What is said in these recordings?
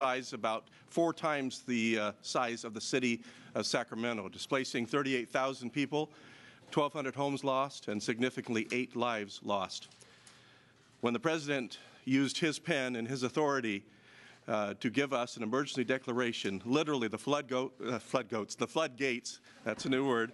size about 4 times the size of the city of Sacramento, displacing 38,000 people, 1,200 homes lost, and significantly 8 lives lost. When the President used his pen and his authority to give us an emergency declaration, literally the floodgates, that's a new word,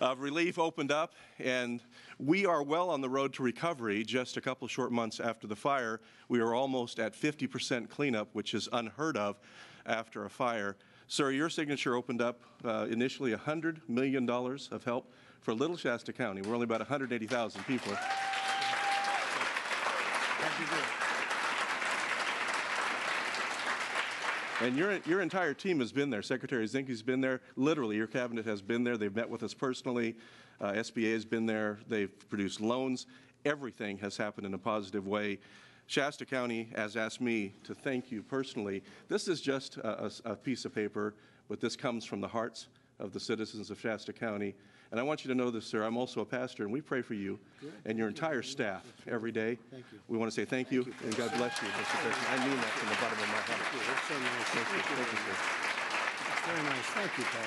of relief opened up, and we are well on the road to recovery. Just a couple short months after the fire, we are almost at 50% cleanup, which is unheard of after a fire. Sir, your signature opened up initially $100 million of help for Little Shasta County. We're only about 180,000 people. And your entire team has been there. Secretary Zinke's been there. Literally, your cabinet has been there. They've met with us personally. SBA has been there. They've produced loans. Everything has happened in a positive way. Shasta County has asked me to thank you personally. This is just a piece of paper, but this comes from the hearts of the citizens of Shasta County. And I want you to know this, sir. I'm also a pastor, and we pray for you and your entire staff every day. Thank you. We want to say thank you, and God bless you, Mr. President. I mean that from the bottom of my heart. That's so nice. Thank you, sir.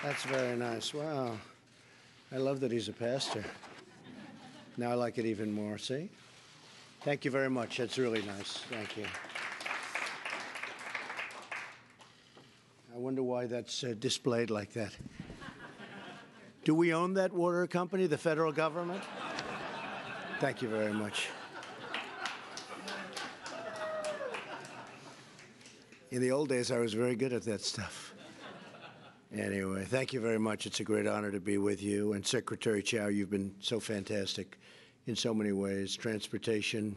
That's very nice. That's very nice. Wow. I love that he's a pastor. Now I like it even more. See? Thank you very much. That's really nice. Thank you. I wonder why that's displayed like that. Do we own that water company, the federal government? Thank you very much. In the old days, I was very good at that stuff. Anyway, thank you very much. It's a great honor to be with you. And Secretary Chow, you've been so fantastic in so many ways. Transportation,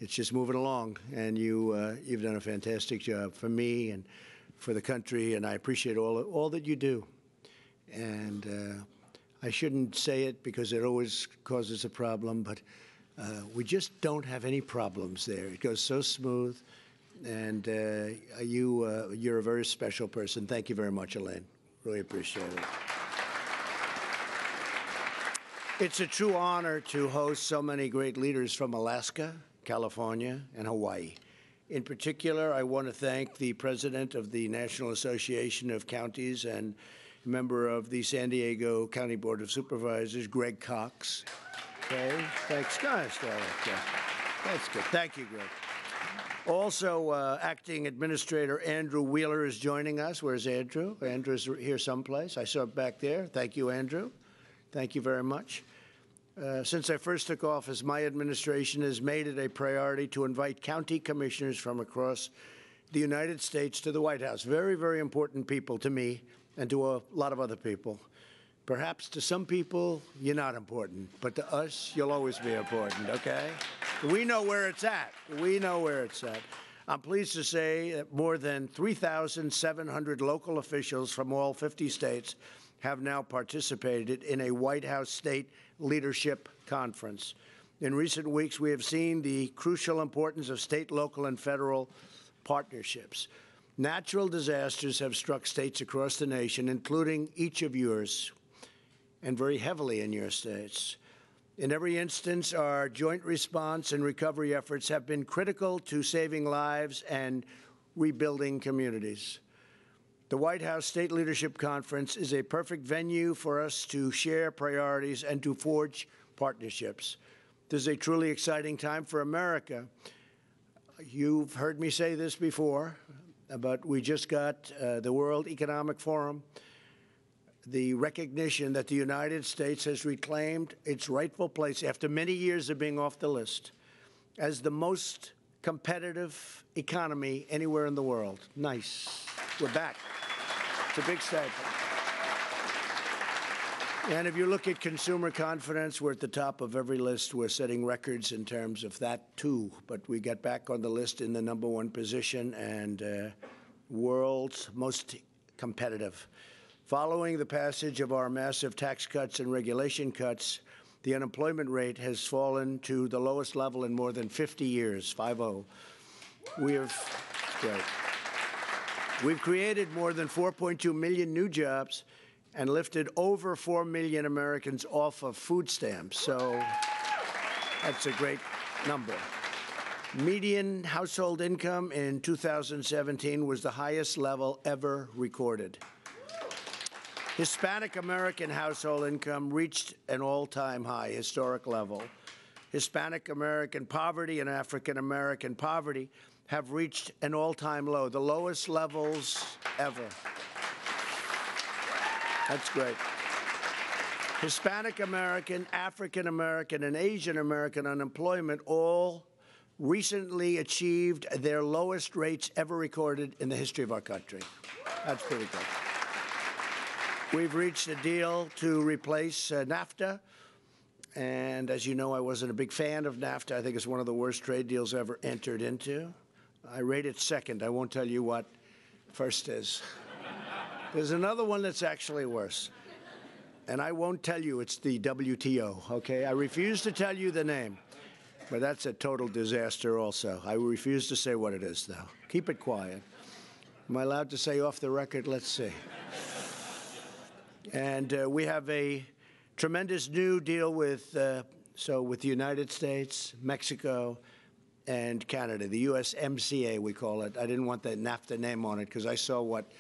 it's just moving along. And you've done a fantastic job for me and for the country. And I appreciate all that you do. And I shouldn't say it because it always causes a problem, but we just don't have any problems there. It goes so smooth, and you're a very special person. Thank you very much, Elaine. Really appreciate it. It's a true honor to host so many great leaders from Alaska, California, and Hawaii. In particular, I want to thank the president of the National Association of Counties and member of the San Diego County Board of Supervisors, Greg Cox. Okay, thanks, guys. That's good. Thank you, Greg. Also, Acting Administrator Andrew Wheeler is joining us. Where's Andrew? Andrew's here someplace. I saw him back there. Thank you, Andrew. Thank you very much. Since I first took office, my administration has made it a priority to invite county commissioners from across the United States to the White House. Very, very important people to me and to a lot of other people. Perhaps to some people, you're not important, but to us, you'll always be important, okay? We know where it's at. We know where it's at. I'm pleased to say that more than 3,700 local officials from all 50 states have now participated in a White House State Leadership Conference. In recent weeks, we have seen the crucial importance of state, local, and federal partnerships. Natural disasters have struck states across the nation, including each of yours, and very heavily in your states. In every instance, our joint response and recovery efforts have been critical to saving lives and rebuilding communities. The White House State Leadership Conference is a perfect venue for us to share priorities and to forge partnerships. This is a truly exciting time for America. You've heard me say this before, but we just got the World Economic Forum, the recognition that the United States has reclaimed its rightful place after many years of being off the list as the most competitive economy anywhere in the world. Nice. We're back. It's a big statement. And if you look at consumer confidence, we're at the top of every list. We're setting records in terms of that, too. But we got back on the list in the #1 position and world's most competitive. Following the passage of our massive tax cuts and regulation cuts, the unemployment rate has fallen to the lowest level in more than 50 years, 5-0. We've created more than 4.2 million new jobs and lifted over 4 million Americans off of food stamps. So that's a great number. Median household income in 2017 was the highest level ever recorded. Hispanic American household income reached an all-time high, historic level. Hispanic American poverty and African American poverty have reached an all-time low, the lowest levels ever. That's great. Hispanic American, African American, and Asian American unemployment all recently achieved their lowest rates ever recorded in the history of our country. That's pretty good. We've reached a deal to replace NAFTA. And as you know, I wasn't a big fan of NAFTA. I think it's one of the worst trade deals ever entered into. I rate it second. I won't tell you what first is. There's another one that's actually worse. And I won't tell you it's the WTO, okay? I refuse to tell you the name. But that's a total disaster also. I refuse to say what it is, though. Keep it quiet. Am I allowed to say off the record? Let's see. And we have a tremendous new deal with the United States, Mexico, and Canada, the USMCA, we call it. I didn't want the NAFTA name on it because I saw what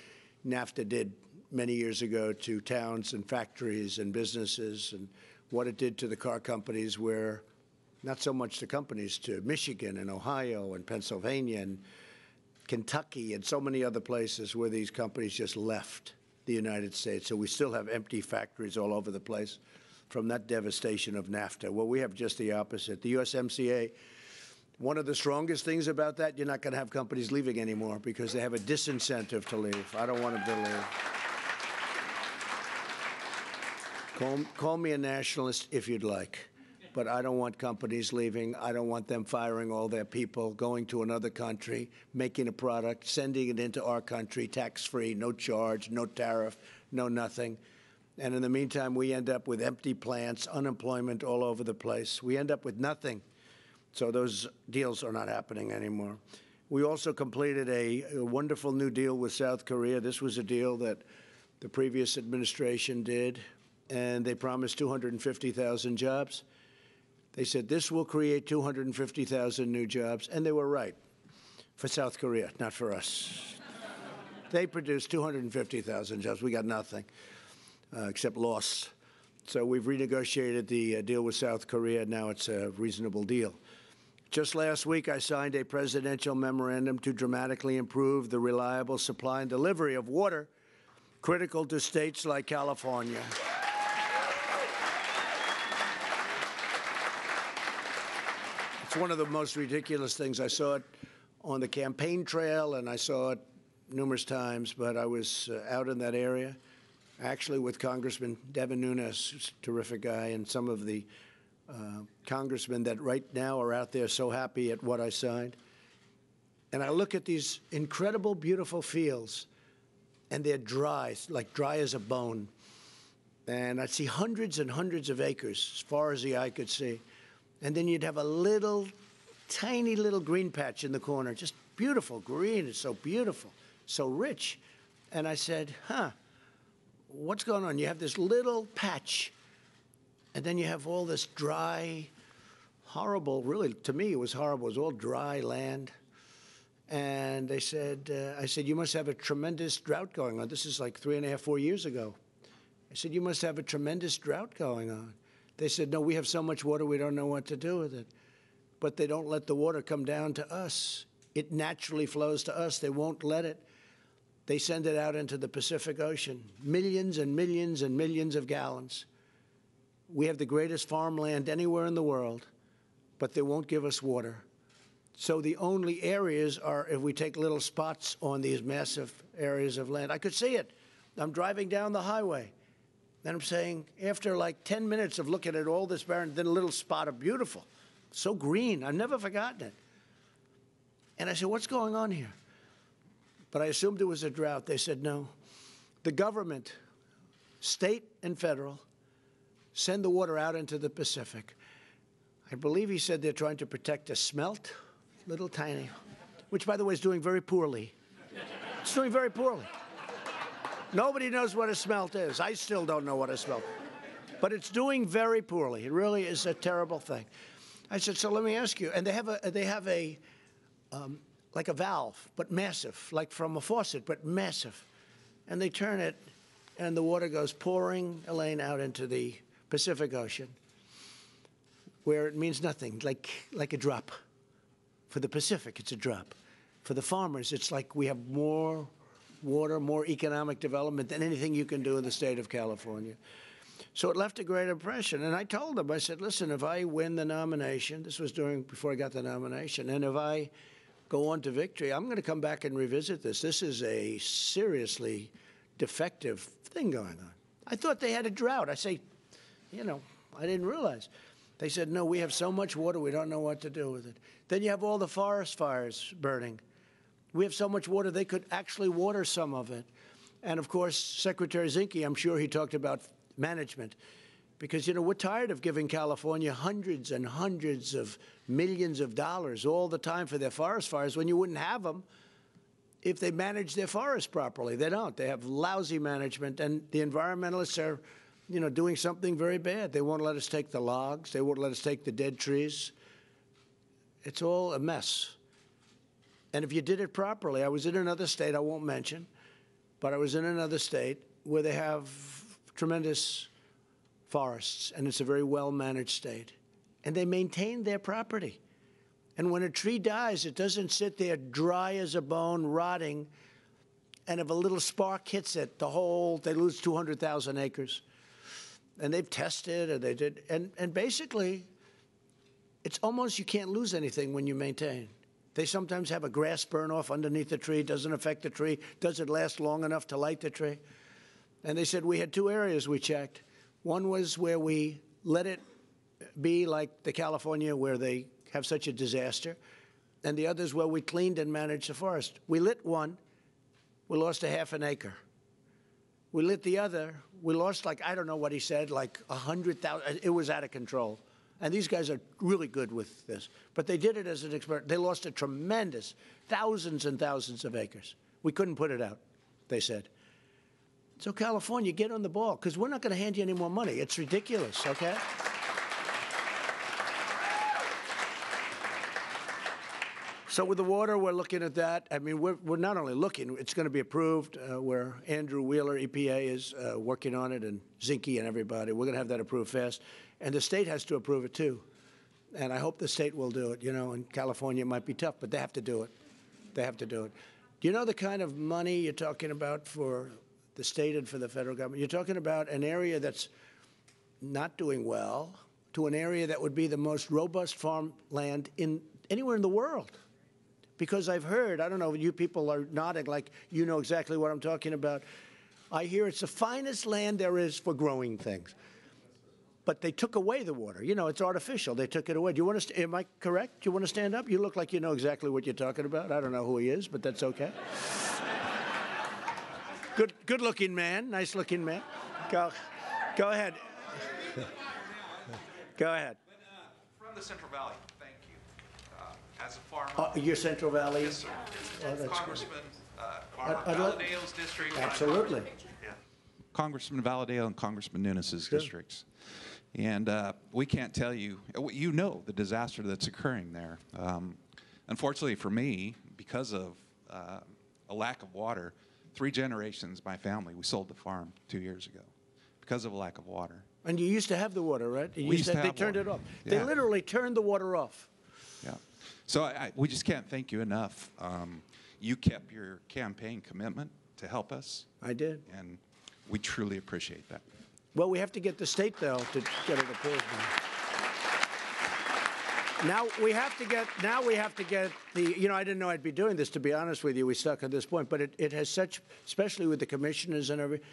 NAFTA did many years ago to towns and factories and businesses and what it did to the car companies where, not so much the companies, to Michigan and Ohio and Pennsylvania and Kentucky and so many other places where these companies just left the United States. So we still have empty factories all over the place from that devastation of NAFTA. Well, we have just the opposite. The USMCA, one of the strongest things about that, you're not going to have companies leaving anymore because they have a disincentive to leave. I don't want them to leave. Call me a nationalist if you'd like. But I don't want companies leaving. I don't want them firing all their people, going to another country, making a product, sending it into our country, tax-free, no charge, no tariff, no nothing. And in the meantime, we end up with empty plants, unemployment all over the place. We end up with nothing. So those deals are not happening anymore. We also completed a wonderful new deal with South Korea. This was a deal that the previous administration did, and they promised 250,000 jobs. They said this will create 250,000 new jobs, and they were right for South Korea, not for us. They produced 250,000 jobs. We got nothing except loss. So we've renegotiated the deal with South Korea. Now it's a reasonable deal. Just last week, I signed a presidential memorandum to dramatically improve the reliable supply and delivery of water critical to states like California. It's one of the most ridiculous things. I saw it on the campaign trail, and I saw it numerous times, but I was out in that area, actually with Congressman Devin Nunes, who's a terrific guy, and some of the congressmen that right now are out there so happy at what I signed. And I look at these incredible, beautiful fields, and they're dry, like dry as a bone. And I'd see hundreds and hundreds of acres as far as the eye could see. And then you'd have a little, tiny little green patch in the corner, just beautiful green. It's so beautiful, so rich. And I said, what's going on? You have this little patch, and then you have all this dry, horrible, really, to me, it was horrible. It was all dry land. And they said, I said, you must have a tremendous drought going on. This is like 3.5, 4 years ago. I said, you must have a tremendous drought going on. They said, no, we have so much water, we don't know what to do with it. But they don't let the water come down to us. It naturally flows to us. They won't let it. They send it out into the Pacific Ocean, millions and millions and millions of gallons. We have the greatest farmland anywhere in the world, but they won't give us water. So the only areas are if we take little spots on these massive areas of land. I could see it. I'm driving down the highway. And I'm saying, after like 10 minutes of looking at all this barren, then a little spot of beautiful, so green. I've never forgotten it. And I said, what's going on here? But I assumed it was a drought. They said, no. The government, state and federal, send the water out into the Pacific. I believe he said they're trying to protect a smelt, little tiny, which, by the way, is doing very poorly. It's doing very poorly. Nobody knows what a smelt is. I still don't know what a smelt is. But it's doing very poorly. It really is a terrible thing. I said, so let me ask you, and they have a like a valve, but massive, like from a faucet, but massive. And they turn it, and the water goes pouring, Elaine, out into the Pacific Ocean, where it means nothing, like a drop. For the Pacific, it's a drop. For the farmers, it's like we have more water, more economic development than anything you can do in the state of California. So it left a great impression. And I told them, I said, listen, if I win the nomination, this was before I got the nomination, and if I go on to victory, I'm going to come back and revisit this. This is a seriously defective thing going on. I thought they had a drought. I say, you know, I didn't realize. They said, no, we have so much water, we don't know what to do with it. Then you have all the forest fires burning. We have so much water, they could actually water some of it. And of course, Secretary Zinke, I'm sure he talked about management. Because, you know, we're tired of giving California hundreds and hundreds of millions of dollars all the time for their forest fires when you wouldn't have them if they managed their forests properly. They don't. They have lousy management, and the environmentalists are, you know, doing something very bad. They won't let us take the logs. They won't let us take the dead trees. It's all a mess. And if you did it properly, I was in another state I won't mention, but I was in another state where they have tremendous forests, and it's a very well-managed state. And they maintain their property. And when a tree dies, it doesn't sit there dry as a bone, rotting, and if a little spark hits it, they lose 200,000 acres. And they've tested, and they did, and basically, it's almost you can't lose anything when you maintain. They sometimes have a grass burn off underneath the tree, doesn't affect the tree, doesn't last long enough to light the tree. And they said we had two areas we checked. One was where we let it be like the California where they have such a disaster, and the other is where we cleaned and managed the forest. We lit one, we lost a half an acre. We lit the other, we lost like, I don't know what he said, like 100,000, it was out of control. And these guys are really good with this. But they did it as an experiment. They lost a tremendous, thousands and thousands of acres. We couldn't put it out, they said. So California, get on the ball, because we're not going to hand you any more money. It's ridiculous, okay? So with the water, we're looking at that. I mean, we're not only looking, it's going to be approved. Where Andrew Wheeler, EPA, is working on it, and Zinke and everybody. We're going to have that approved fast. And the state has to approve it, too. And I hope the state will do it. You know, in California, it might be tough, but they have to do it. They have to do it. Do you know the kind of money you're talking about for the state and for the federal government? You're talking about an area that's not doing well to an area that would be the most robust farmland anywhere in the world. Because I've heard, I don't know, you people are nodding like you know exactly what I'm talking about. I hear it's the finest land there is for growing things. But they took away the water. You know, it's artificial. They took it away. Do you want to? Am I correct? Do you want to stand up? You look like you know exactly what you're talking about. I don't know who he is, but that's okay. Good-looking man. Nice-looking man. Go ahead. Go ahead. From the Central Valley, thank you. As a farmer. You're Central Valley? Yes, sir. Oh, that's Congressman Valadale's district. Absolutely. Yeah. Congressman Valadale and Congressman Nunes's districts. And we can't tell you, you know the disaster that's occurring there. Unfortunately for me, because of a lack of water, 3 generations, my family, we sold the farm 2 years ago because of a lack of water. And you used to have the water, right? We used to have They turned water. it off. Yeah. They literally turned the water off. Yeah. So we just can't thank you enough. You kept your campaign commitment to help us. I did. And we truly appreciate that. Well, we have to get the state, though, to get it approved. Now we have to get the, you know, I didn't know I'd be doing this, to be honest with you. We stuck at this point, but it has such, especially with the commissioners and everything,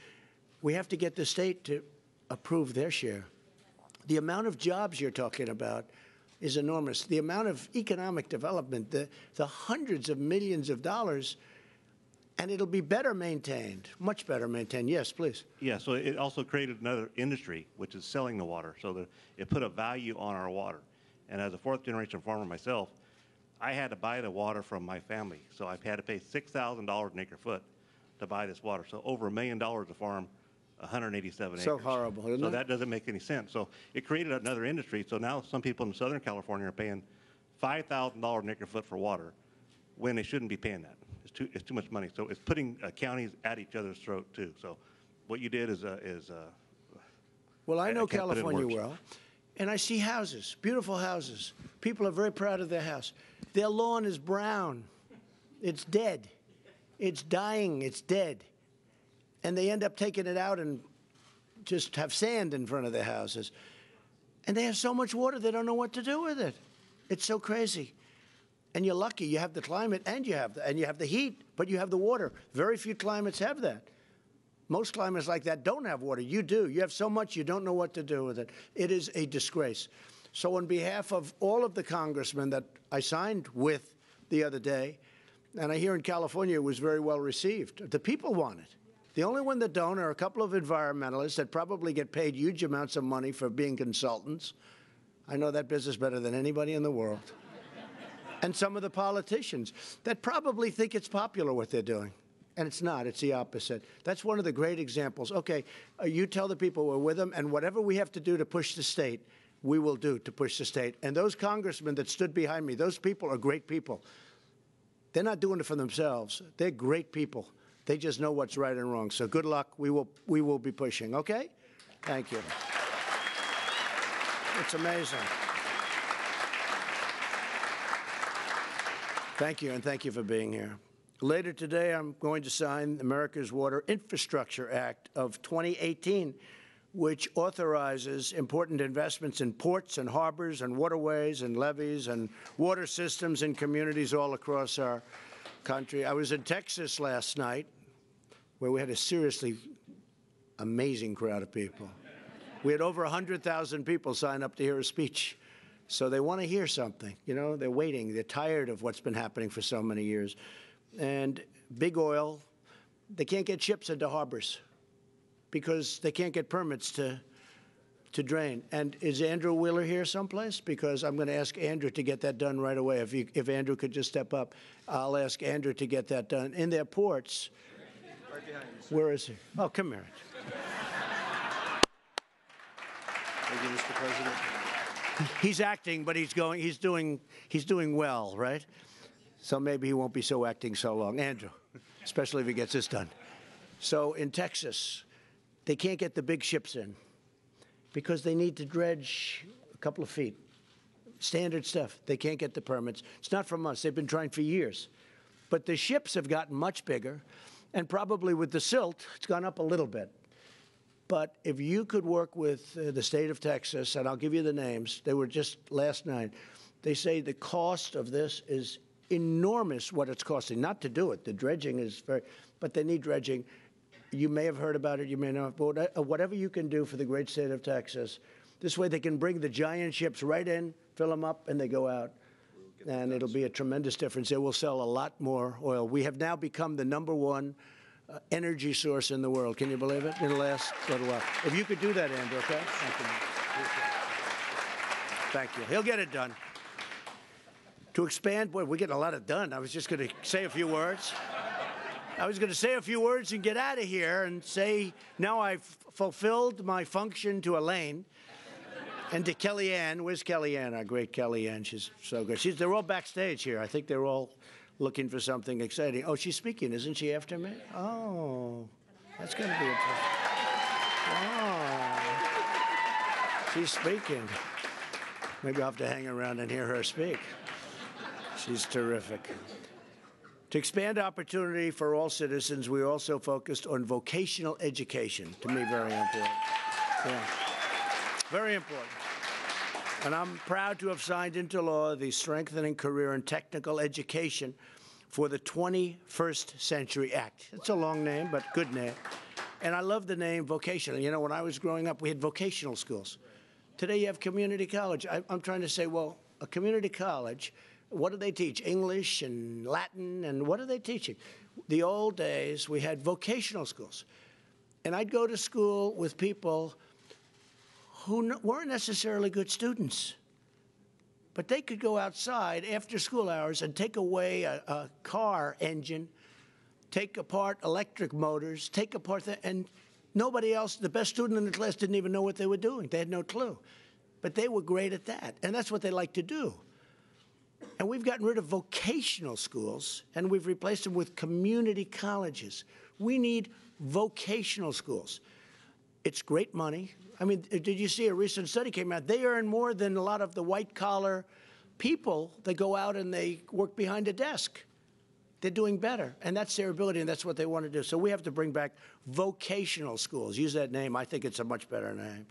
we have to get the state to approve their share. The amount of jobs you're talking about is enormous. The amount of economic development, the hundreds of millions of dollars, and it'll be better maintained, much better maintained. Yes, please. Yeah, so it also created another industry, which is selling the water. So that it put a value on our water. And as a 4th-generation farmer myself, I had to buy the water from my family. So I've had to pay $6,000 an acre foot to buy this water. So over $1 million a farm 187 acres. So horrible, isn't So it? that doesn't make any sense. So it created another industry. So now some people in Southern California are paying $5,000 an acre foot for water when they shouldn't be paying that. It's too much money. So it's putting counties at each other's throat too. So what you did is Well, I know can't put it in California words. well, and I see houses, beautiful houses. People are very proud of their house. Their lawn is brown. It's dead. It's dying. It's dead. And they end up taking it out and just have sand in front of their houses. And they have so much water, they don't know what to do with it. It's so crazy. And you're lucky. You have the climate and you have the heat, but you have the water. Very few climates have that. Most climates like that don't have water. You do. You have so much you don't know what to do with it. It is a disgrace. So on behalf of all of the congressmen that I signed with the other day, and I hear in California it was very well received, the people want it. The only one that don't are a couple of environmentalists that probably get paid huge amounts of money for being consultants. I know that business better than anybody in the world. And some of the politicians that probably think it's popular what they're doing. And it's not. It's the opposite. That's one of the great examples. Okay, you tell the people we're with them, and whatever we have to do to push the state, we will do to push the state. And those congressmen that stood behind me, those people are great people. They're not doing it for themselves. They're great people. They just know what's right and wrong. So good luck. We will be pushing. Okay? Thank you. It's amazing. Thank you, and thank you for being here. Later today, I'm going to sign America's Water Infrastructure Act of 2018, which authorizes important investments in ports and harbors and waterways and levees and water systems in communities all across our country. I was in Texas last night, where we had a seriously amazing crowd of people. We had over 100,000 people sign up to hear a speech. So they want to hear something. You know, they're waiting. They're tired of what's been happening for so many years. And big oil, they can't get ships into harbors because they can't get permits to drain. And is Andrew Wheeler here someplace? Because I'm going to ask Andrew to get that done right away. If Andrew could just step up, I'll ask Andrew to get that done. In their ports. Right behind you. Where is he? Oh, come here. Thank you, Mr. President. He's acting, but he's doing well, right? So maybe he won't be so acting so long. Andrew, especially if he gets this done. So in Texas, they can't get the big ships in because they need to dredge a couple of feet. Standard stuff. They can't get the permits. It's not from us. They've been trying for years. But the ships have gotten much bigger, and probably with the silt, it's gone up a little bit. But if you could work with the state of Texas, and I'll give you the names, they were just last night, they say the cost of this is enormous, what it's costing. Not to do it. The dredging is but they need dredging. You may have heard about it, you may not, but whatever you can do for the great state of Texas, this way they can bring the giant ships right in, fill them up, and they go out. And it'll be a tremendous difference. They will sell a lot more oil. We have now become the #1 energy source in the world. Can you believe it? In the last little while. If you could do that, Andrew, okay? Thank you. Thank you. He'll get it done. To expand, boy, we're getting a lot of done. I was just going to say a few words. I was going to say a few words and get out of here and say, now I've fulfilled my function to Elaine and to Kellyanne. Where's Kellyanne, our great Kellyanne? She's so good. They're all backstage here. I think they're all looking for something exciting. Oh, she's speaking, isn't she, after me? Oh, that's going to be interesting. Oh, she's speaking. Maybe I'll have to hang around and hear her speak. She's terrific. To expand opportunity for all citizens, we also focused on vocational education. To me, very important. Yeah. Very important. And I'm proud to have signed into law the Strengthening Career and Technical Education for the 21st Century Act. It's a long name, but good name. And I love the name vocational. You know, when I was growing up, we had vocational schools. Today you have community college. I'm trying to say, well, a community college, what do they teach? English and Latin, and what are they teaching? The old days, we had vocational schools. And I'd go to school with people who weren't necessarily good students. But they could go outside after school hours and take away a car engine, take apart electric motors, take apart and Nobody else, the best student in the class didn't even know what they were doing. They had no clue. But they were great at that, and that's what they like to do. And we've gotten rid of vocational schools, and we've replaced them with community colleges. We need vocational schools. It's great money. I mean, did you see a recent study came out? They earn more than a lot of the white-collar people that go out and they work behind a desk. They're doing better, and that's their ability, and that's what they want to do. So we have to bring back vocational schools. Use that name. I think it's a much better name.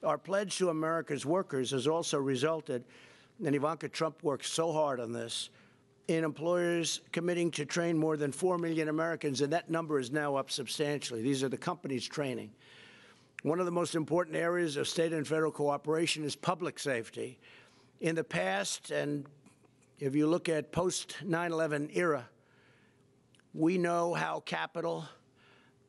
Our pledge to America's workers has also resulted, and Ivanka Trump worked so hard on this, in employers committing to train more than 4 million Americans, and that number is now up substantially. These are the companies training. One of the most important areas of state and federal cooperation is public safety. In the past, and if you look at post-9/11 era, we know how capital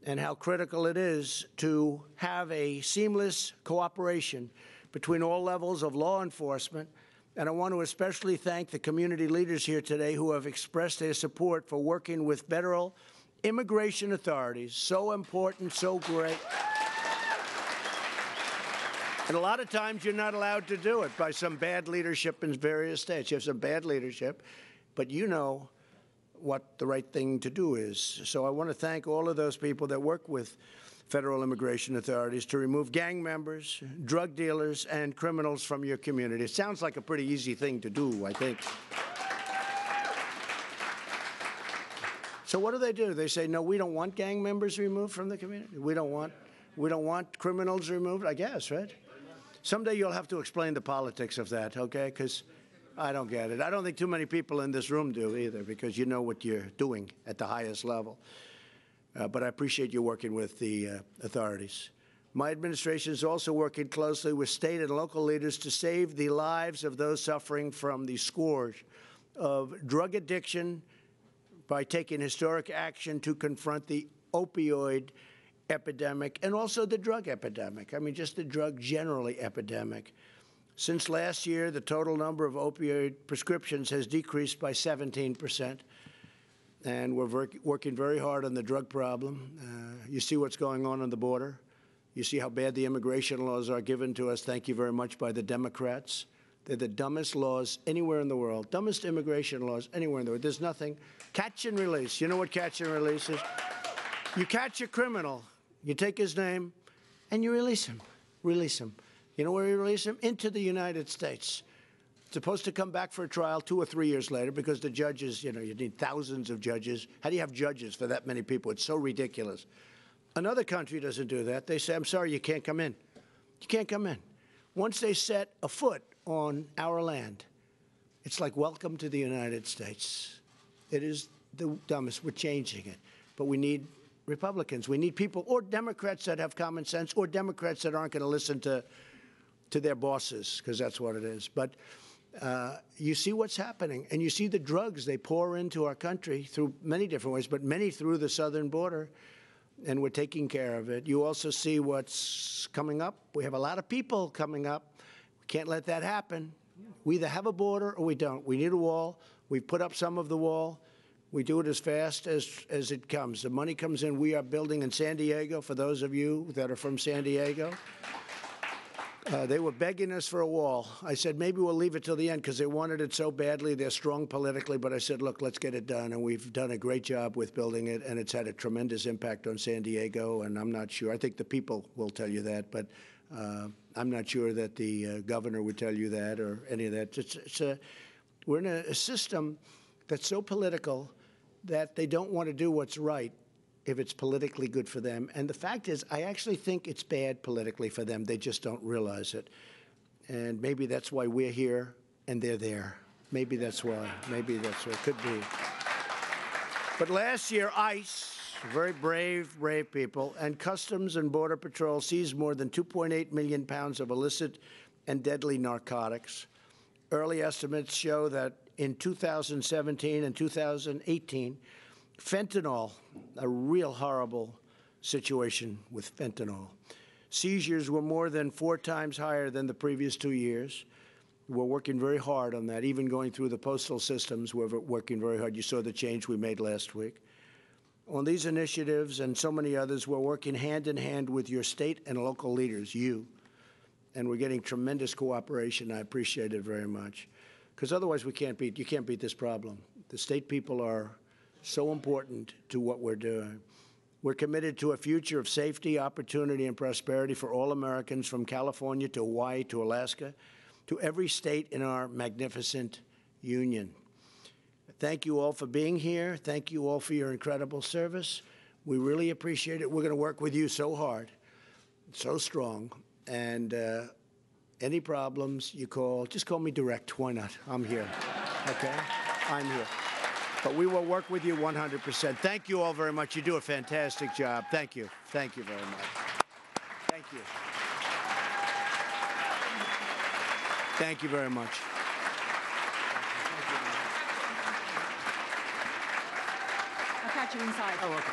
and how critical it is to have a seamless cooperation between all levels of law enforcement. And I want to especially thank the community leaders here today who have expressed their support for working with federal immigration authorities. So important, so great. And a lot of times you're not allowed to do it by some bad leadership in various states. You have some bad leadership, but you know what the right thing to do is. So I want to thank all of those people that work with federal immigration authorities to remove gang members, drug dealers, and criminals from your community. It sounds like a pretty easy thing to do, I think. So what do? They say, no, we don't want gang members removed from the community. We don't want criminals removed, I guess, right? Someday you'll have to explain the politics of that, okay? Because I don't get it. I don't think too many people in this room do either, because you know what you're doing at the highest level. But I appreciate you working with the authorities. My administration is also working closely with state and local leaders to save the lives of those suffering from the scourge of drug addiction by taking historic action to confront the opioid epidemic and also the drug epidemic. I mean, just the drug generally epidemic. Since last year, the total number of opioid prescriptions has decreased by 17%. And we're working very hard on the drug problem. You see what's going on the border. You see how bad the immigration laws are given to us, thank you very much, by the Democrats. They're the dumbest laws anywhere in the world, dumbest immigration laws anywhere in the world. There's nothing. Catch and release. You know what catch and release is? You catch a criminal, you take his name, and you release him. Release him. You know where you release him? Into the United States. Supposed to come back for a trial 2 or 3 years later because the judges, you know, you need thousands of judges. How do you have judges for that many people? It's so ridiculous. Another country doesn't do that. They say, I'm sorry, you can't come in. You can't come in. Once they set a foot on our land, it's like, welcome to the United States. It is the dumbest. We're changing it. But we need Republicans. We need people, or Democrats that have common sense, or Democrats that aren't going to listen to their bosses, because that's what it is. But you see what's happening, and you see the drugs they pour into our country through many different ways, but many through the southern border, and we're taking care of it. You also see what's coming up. We have a lot of people coming up. We can't let that happen. We either have a border or we don't. We need a wall. We've put up some of the wall. We do it as fast as it comes. The money comes in. We are building in San Diego, for those of you that are from San Diego. They were begging us for a wall. I said, maybe we'll leave it till the end because they wanted it so badly. They're strong politically. But I said, look, let's get it done. And we've done a great job with building it. And it's had a tremendous impact on San Diego. And I'm not sure. I think the people will tell you that. But I'm not sure that the governor would tell you that or any of that. We're in a system that's so political that they don't want to do what's right if it's politically good for them. And the fact is, I actually think it's bad politically for them. They just don't realize it. And maybe that's why we're here and they're there. Maybe that's why. Maybe that's what it could be. But last year, ICE, very brave people, and Customs and Border Patrol seized more than 2.8 million pounds of illicit and deadly narcotics. Early estimates show that in 2017 and 2018, fentanyl, a real horrible situation with fentanyl. Seizures were more than 4 times higher than the previous 2 years. We're working very hard on that, even going through the postal systems. We're working very hard. You saw the change we made last week. On these initiatives and so many others, we're working hand in hand with your state and local leaders, you, and we're getting tremendous cooperation. I appreciate it very much, because otherwise you can't beat this problem. The state people are so important to what we're doing. We're committed to a future of safety, opportunity, and prosperity for all Americans, from California to Hawaii to Alaska, to every state in our magnificent union. Thank you all for being here. Thank you all for your incredible service. We really appreciate it. We're going to work with you so hard, so strong. And any problems, you call. Just call me direct. Why not? I'm here. Okay? I'm here. But we will work with you 100%. Thank you all very much. You do a fantastic job. Thank you. Thank you very much. Thank you. Thank you very much. I'll catch you inside. Oh, okay.